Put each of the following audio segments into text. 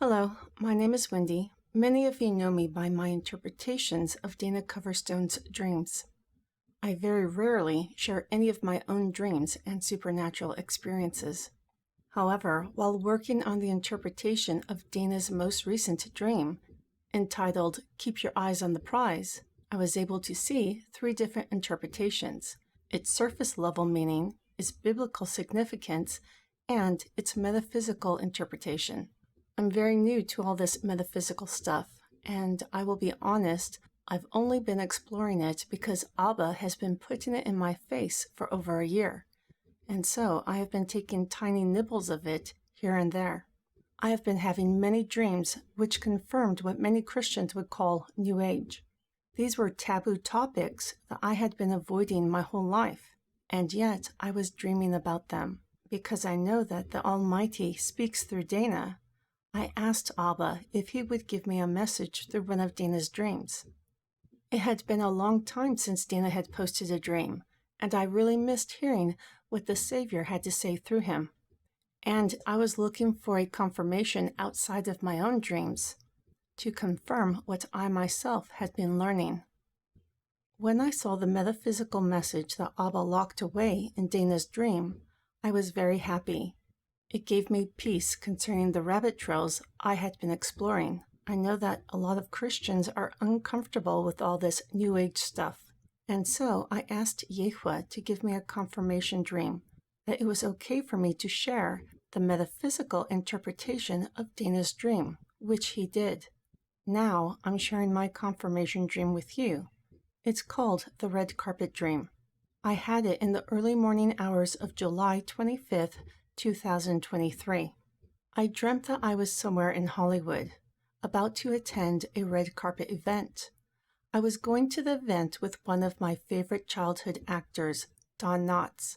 Hello, my name is Wendy. Many of you know me by my interpretations of Dana Coverstones' dreams. I very rarely share any of my own dreams and supernatural experiences. However, while working on the interpretation of Dana's most recent dream, entitled Keep Your Eyes on the Prize, I was able to see three different interpretations: its surface level meaning, its biblical significance, and its metaphysical interpretation. I'm very new to all this metaphysical stuff, and I will be honest, I've only been exploring it because Abba has been putting it in my face for over a year, and so I have been taking tiny nibbles of it here and there. I have been having many dreams which confirmed what many Christians would call New Age. These were taboo topics that I had been avoiding my whole life, and yet I was dreaming about them. Because I know that the Almighty speaks through Dana, I asked Abba if he would give me a message through one of Dana's dreams. It had been a long time since Dana had posted a dream, and I really missed hearing what the Savior had to say through him. And I was looking for a confirmation outside of my own dreams to confirm what I myself had been learning. When I saw the metaphysical message that Abba locked away in Dana's dream, I was very happy. It gave me peace concerning the rabbit trails I had been exploring. I know that a lot of Christians are uncomfortable with all this New Age stuff, and so I asked Yehua to give me a confirmation dream that it was okay for me to share the metaphysical interpretation of Dana's dream, which he did. Now I'm sharing my confirmation dream with you. It's called the Red Carpet Dream. I had it in the early morning hours of July 25th, 2023. I dreamt that I was somewhere in Hollywood, about to attend a red carpet event. I was going to the event with one of my favorite childhood actors, Don Knotts.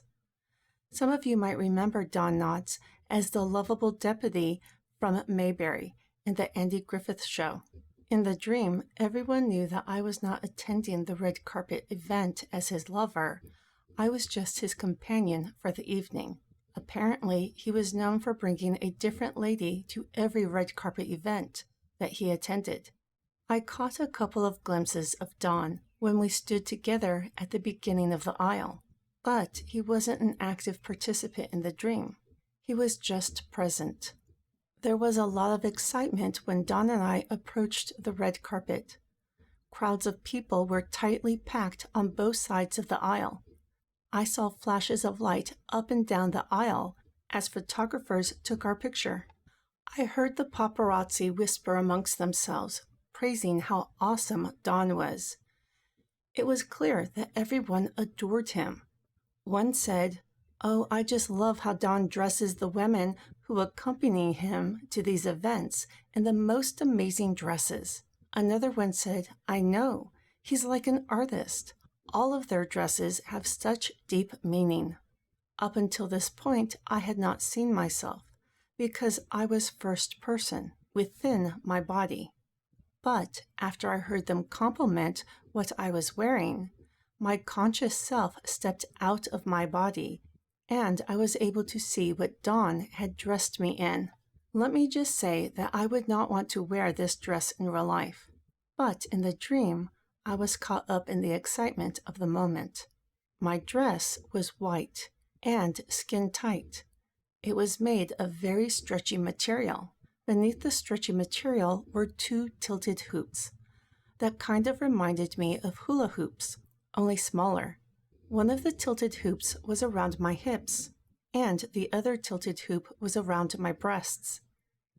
Some of you might remember Don Knotts as the lovable deputy from Mayberry in the Andy Griffith Show. In the dream, everyone knew that I was not attending the red carpet event as his lover. I was just his companion for the evening. Apparently, he was known for bringing a different lady to every red carpet event that he attended. I caught a couple of glimpses of Don when we stood together at the beginning of the aisle, but he wasn't an active participant in the dream. He was just present. There was a lot of excitement when Don and I approached the red carpet. Crowds of people were tightly packed on both sides of the aisle. I saw flashes of light up and down the aisle as photographers took our picture. I heard the paparazzi whisper amongst themselves, praising how awesome Don was. It was clear that everyone adored him. One said, "Oh, I just love how Don dresses the women who accompany him to these events in the most amazing dresses." Another one said, "I know, he's like an artist. All of their dresses have such deep meaning." Up until this point, I had not seen myself because I was first person within my body. But after I heard them compliment what I was wearing, my conscious self stepped out of my body and I was able to see what Don had dressed me in. Let me just say that I would not want to wear this dress in real life, but in the dream, I was caught up in the excitement of the moment. My dress was white and skin tight. It was made of very stretchy material. Beneath the stretchy material were two tilted hoops. That kind of reminded me of hula hoops, only smaller. One of the tilted hoops was around my hips, and the other tilted hoop was around my breasts.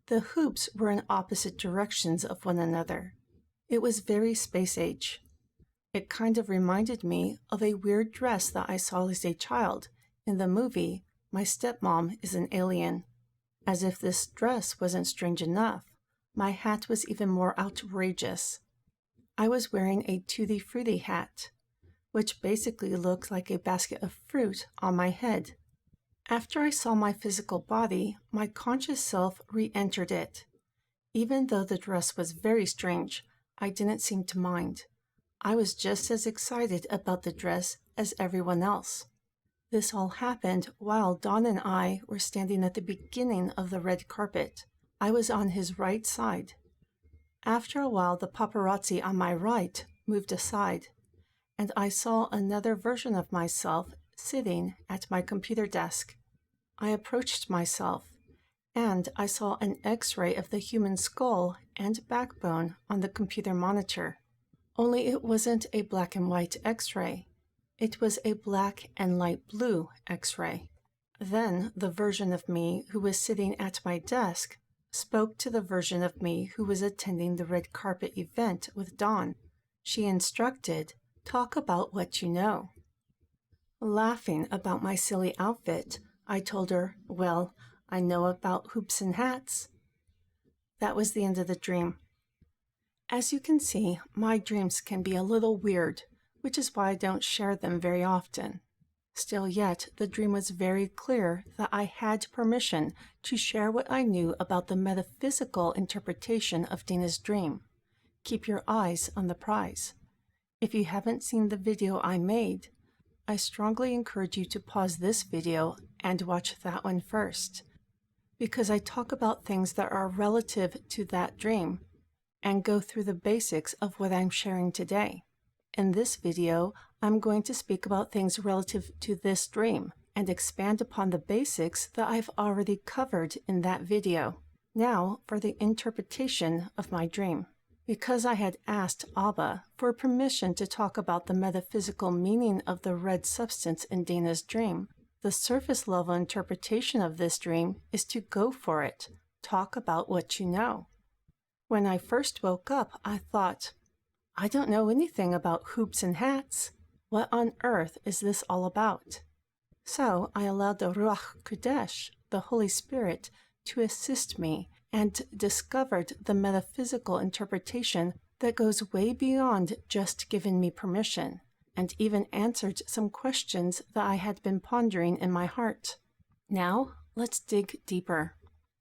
The hoops were in opposite directions of one another. It was very space age. It kind of reminded me of a weird dress that I saw as a child in the movie My Stepmom is an Alien. As if this dress wasn't strange enough, my hat was even more outrageous. I was wearing a Tutti Frutti hat, which basically looked like a basket of fruit on my head. After I saw my physical body, my conscious self re-entered it. Even though the dress was very strange, I didn't seem to mind. I was just as excited about the dress as everyone else. This all happened while Dawn and I were standing at the beginning of the red carpet. I was on his right side. After a while, the paparazzi on my right moved aside, and I saw another version of myself sitting at my computer desk. I approached myself, and I saw an X-ray of the human skull and backbone on the computer monitor. Only it wasn't a black and white X-ray. It was a black and light blue X-ray. Then the version of me who was sitting at my desk spoke to the version of me who was attending the red carpet event with Dawn. She instructed, "Talk about what you know." Laughing about my silly outfit, I told her, "Well, I know about hoops and hats." That was the end of the dream. As you can see, my dreams can be a little weird, which is why I don't share them very often. Still yet, the dream was very clear that I had permission to share what I knew about the metaphysical interpretation of Dana's dream. Keep your eyes on the prize. If you haven't seen the video I made, I strongly encourage you to pause this video and watch that one first, because I talk about things that are relative to that dream and go through the basics of what I'm sharing today. In this video, I'm going to speak about things relative to this dream and expand upon the basics that I've already covered in that video. Now for the interpretation of my dream. Because I had asked Abba for permission to talk about the metaphysical meaning of the red substance in Dana's dream, the surface level interpretation of this dream is to go for it. Talk about what you know. When I first woke up, I thought, I don't know anything about hoops and hats. What on earth is this all about? So I allowed the Ruach Kodesh, the Holy Spirit, to assist me and discovered the metaphysical interpretation that goes way beyond just giving me permission, and even answered some questions that I had been pondering in my heart. Now, let's dig deeper.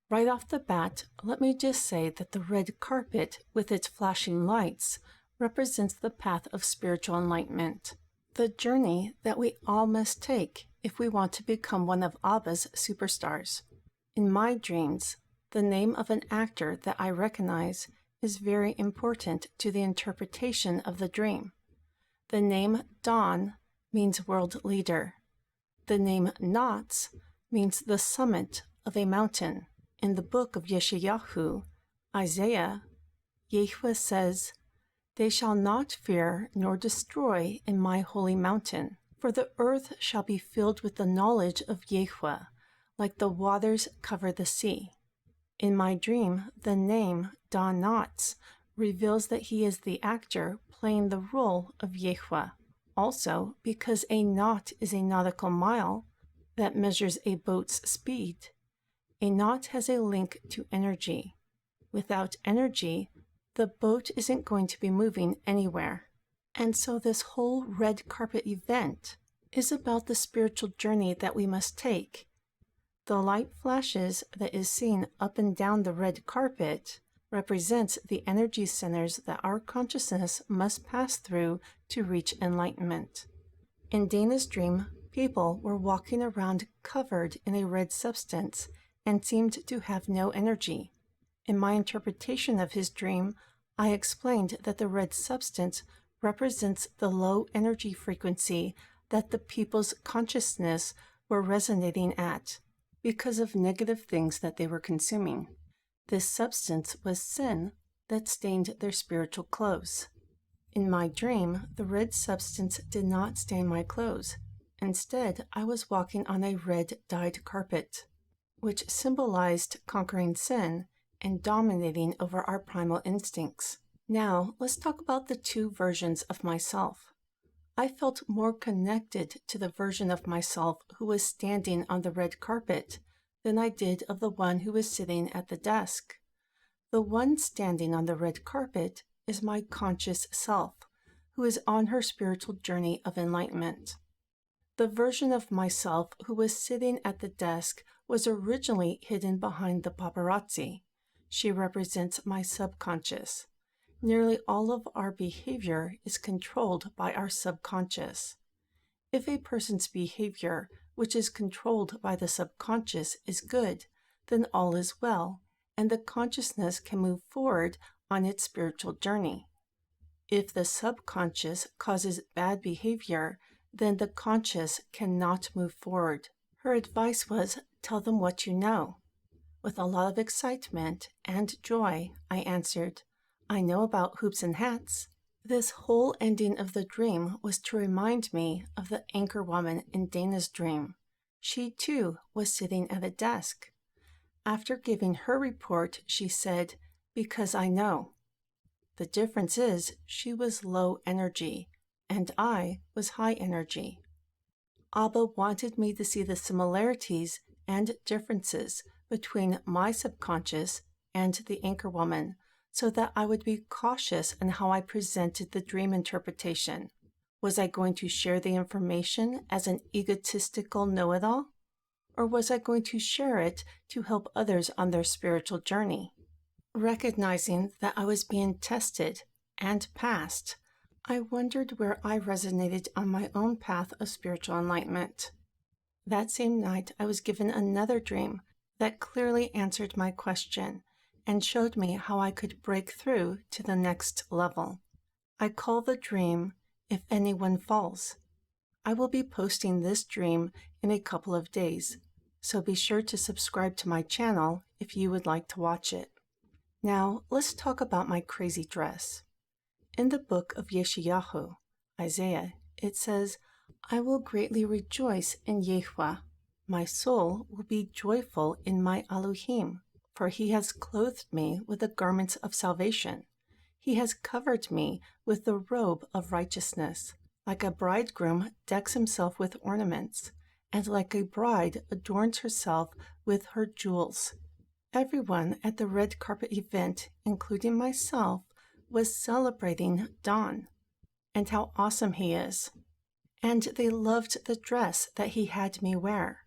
Right off the bat, let me just say that the red carpet with its flashing lights represents the path of spiritual enlightenment, the journey that we all must take if we want to become one of Abba's superstars. In my dreams, the name of an actor that I recognize is very important to the interpretation of the dream. The name Dawn means world leader. The name Notz means the summit of a mountain. In the book of Yeshayahu, Isaiah, Yahweh says, "They shall not fear nor destroy in my holy mountain, for the earth shall be filled with the knowledge of Yahweh, like the waters cover the sea." In my dream, the name Don Knotts reveals that he is the actor playing the role of Yahweh. Also, because a knot is a nautical mile that measures a boat's speed, a knot has a link to energy. Without energy, the boat isn't going to be moving anywhere. And so this whole red carpet event is about the spiritual journey that we must take. The light flashes that is seen up and down the red carpet represents the energy centers that our consciousness must pass through to reach enlightenment. In Dana's dream, people were walking around covered in a red substance and seemed to have no energy. In my interpretation of his dream, I explained that the red substance represents the low energy frequency that the people's consciousness were resonating at because of negative things that they were consuming. This substance was sin that stained their spiritual clothes. In my dream, the red substance did not stain my clothes. Instead, I was walking on a red dyed carpet, which symbolized conquering sin and dominating over our primal instincts. Now, let's talk about the two versions of myself. I felt more connected to the version of myself who was standing on the red carpet than I did of the one who was sitting at the desk. The one standing on the red carpet is my conscious self, who is on her spiritual journey of enlightenment. The version of myself who was sitting at the desk was originally hidden behind the paparazzi. She represents my subconscious. Nearly all of our behavior is controlled by our subconscious. If a person's behavior, which is controlled by the subconscious, is good, then all is well, and the consciousness can move forward on its spiritual journey. If the subconscious causes bad behavior, then the conscious cannot move forward. Her advice was, tell them what you know. With a lot of excitement and joy, I answered, I know about hoops and hats. This whole ending of the dream was to remind me of the anchor woman in Dana's dream. She, too, was sitting at a desk. After giving her report, she said, because I know. The difference is she was low energy, and I was high energy. Abba wanted me to see the similarities and differences between my subconscious and the anchor woman, so that I would be cautious in how I presented the dream interpretation. Was I going to share the information as an egotistical know-it-all? Or was I going to share it to help others on their spiritual journey? Recognizing that I was being tested and passed, I wondered where I resonated on my own path of spiritual enlightenment. That same night, I was given another dream that clearly answered my question and showed me how I could break through to the next level. I call the dream, If Anyone Falls. I will be posting this dream in a couple of days, so be sure to subscribe to my channel if you would like to watch it. Now, let's talk about my crazy dress. In the book of Yeshayahu, Isaiah, it says, I will greatly rejoice in Yehweh. My soul will be joyful in my Elohim, for he has clothed me with the garments of salvation. He has covered me with the robe of righteousness. Like a bridegroom decks himself with ornaments, and like a bride adorns herself with her jewels. Everyone at the red carpet event, including myself, was celebrating Don and how awesome he is. And they loved the dress that he had me wear.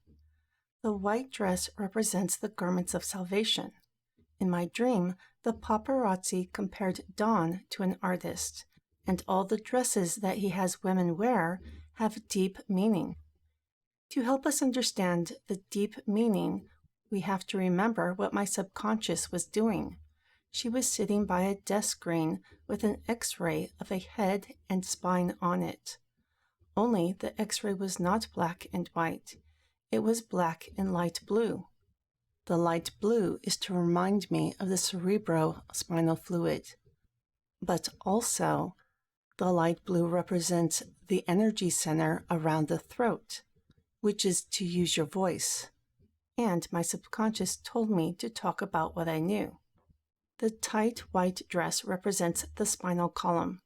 The white dress represents the garments of salvation. In my dream, the paparazzi compared Don to an artist, and all the dresses that he has women wear have deep meaning. To help us understand the deep meaning, we have to remember what my subconscious was doing. She was sitting by a desk screen with an X-ray of a head and spine on it. Only the X-ray was not black and white. It was black and light blue. The light blue is to remind me of the cerebrospinal fluid. But also, the light blue represents the energy center around the throat, which is to use your voice. And my subconscious told me to talk about what I knew. The tight white dress represents the spinal column.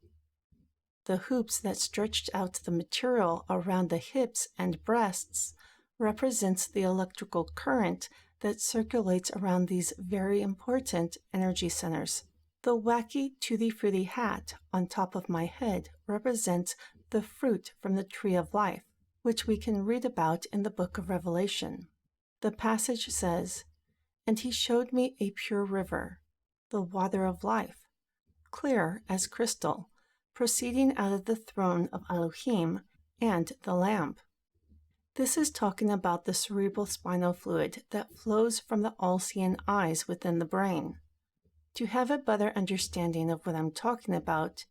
The hoops that stretched out the material around the hips and breasts represents the electrical current that circulates around these very important energy centers. The wacky tutti-frutti hat on top of my head represents the fruit from the tree of life, which we can read about in the book of Revelation. The passage says, And he showed me a pure river, the water of life, clear as crystal, proceeding out of the throne of Elohim and the Lamb. This is talking about the cerebrospinal fluid that flows from the all-seeing eyes within the brain. To have a better understanding of what I'm talking about,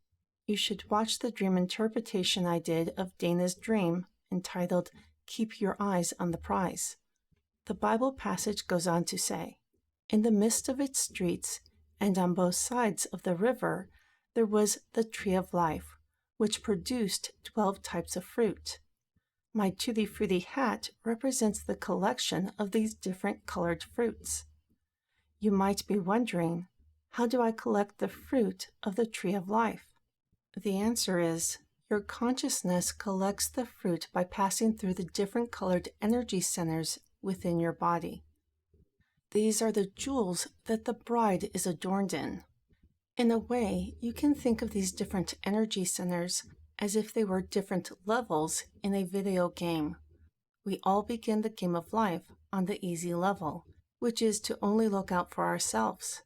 you should watch the dream interpretation I did of Dana's dream entitled Keep Your Eyes on the Prize. The Bible passage goes on to say, In the midst of its streets and on both sides of the river, there was the tree of life, which produced 12 types of fruit. My tutti-frutti hat represents the collection of these different colored fruits. You might be wondering, how do I collect the fruit of the tree of life? The answer is, your consciousness collects the fruit by passing through the different colored energy centers within your body. These are the jewels that the bride is adorned in. In a way, you can think of these different energy centers as if they were different levels in a video game. We all begin the game of life on the easy level, which is to only look out for ourselves.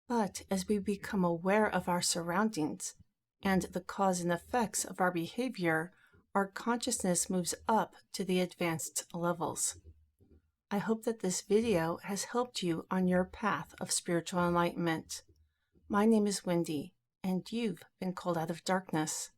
But as we become aware of our surroundings and the cause and effects of our behavior, our consciousness moves up to the advanced levels. I hope that this video has helped you on your path of spiritual enlightenment. My name is Wendy, and you've been called out of darkness.